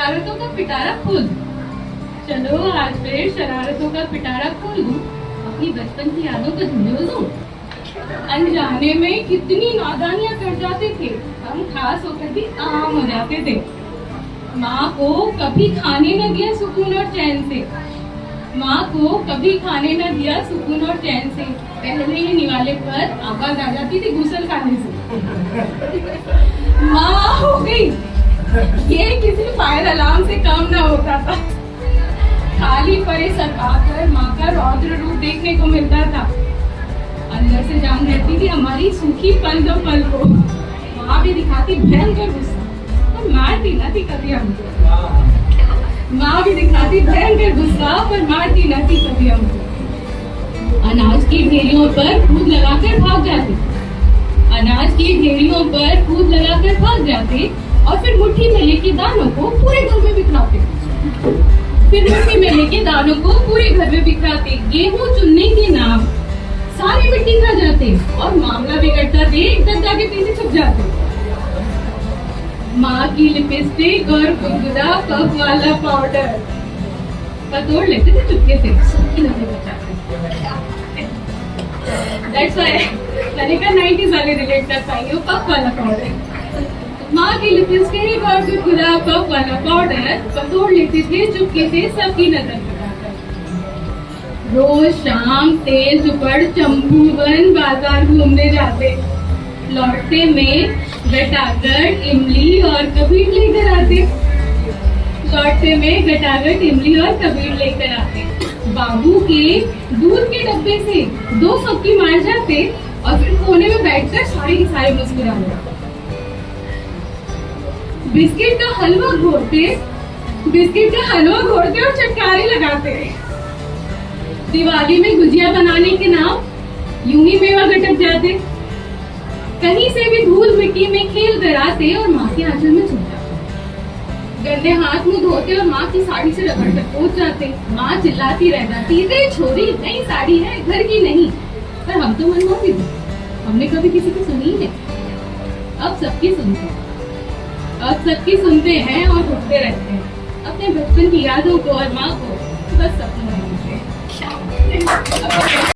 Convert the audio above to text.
शरारतों का पिटारा खोल दूं। चलो आज फिर शरारतों का पिटारा खोल दूं, अपनी बचपन की यादों को झुंझोल दूं। अनजाने में कितनी नादानियां कर जाते थे हम, खास होकर भी आम हो जाते थे। माँ को कभी खाने न दिया सुकून और चैन से, माँ को कभी खाने न दिया सुकून और चैन से। पहले ही निवाले पर आवाज आ जाती थी गुसल खाने से। माँ हो गई, ये किसी फायर अलार्म से कम ना होता था। खाली परे सर पाकर माँ का रौद्र रूप देखने को मिलता था। अंदर से जान रहती थी हमारी सूखी पल दो पल को। माँ भी दिखाती भयंकर गुस्सा और मारती न थी कभी हमको। माँ भी दिखाती भयंकर गुस्सा पर मारती न थी कभी हमको। अनाज की ढेरियों पर कूद लगाकर भाग जाते, अनाज की ढेरियों पर कूद लगाकर भाग जाते और फिर मुट्ठी में लेके दानों को पूरे घर में बिखराते। फिर मुट्ठी में लेके दानों को पूरे घर में बिखराते। गेहूं चुनने के नाम सारी मिट्टी खा जाते और मामला बिगड़ता देख दद्दा के पीछे छुप जाते। माँ की लिपस्टिक और गुदगुदा पफ वाला पाउडर पतोड़ लेते थे चुपके से, सबकी नजर बचाते। That's why मैंने कहा 90s वाले रिलेट कर पाएंगे, वो पफ वाला पाउडर। माँ की लिपस्टिक और गुदगुदा पफ वाला पाउडर पतोड़ लेते थे चुपके से, सबकी नजर बचाकर। रोज शाम तेज उपड़ चंपू वन बाजार घूमने जाते, लौटते में गटागट इमली और कबीर लेकर आते। लौटते में गटागट इमली और कबीर लेकर आते। बाबू के दूध के डब्बे से 2 सबकी मार जाते और फिर कोने में बैठकर सारे के सारे मुस्कुराते। बिस्किट का हलवा घोरते, बिस्किट का हलवा घोरते और चटकारे लगाते। दिवाली में गुजिया बनाने के नाम यूं ही मेवा गटक जाते। कहीं से भी धूल मिट्टी में खेल कर आते और माँ के आंचल में छुप जाते। गंदे हाथ मुंह धोते और माँ की साड़ी से रगड़ कर पहुंच जाते। माँ चिल्लाती रह जाती, रे छोरी नई साड़ी है घर की नहीं। पर हम तो मनमोही थे, हमने कभी किसी की सुनी ही नहीं। अब सबकी सुनते हैं, अब सबकी सुनते हैं और उठते रहते हैं। अपने बचपन की यादों को और माँ को बस सपनों में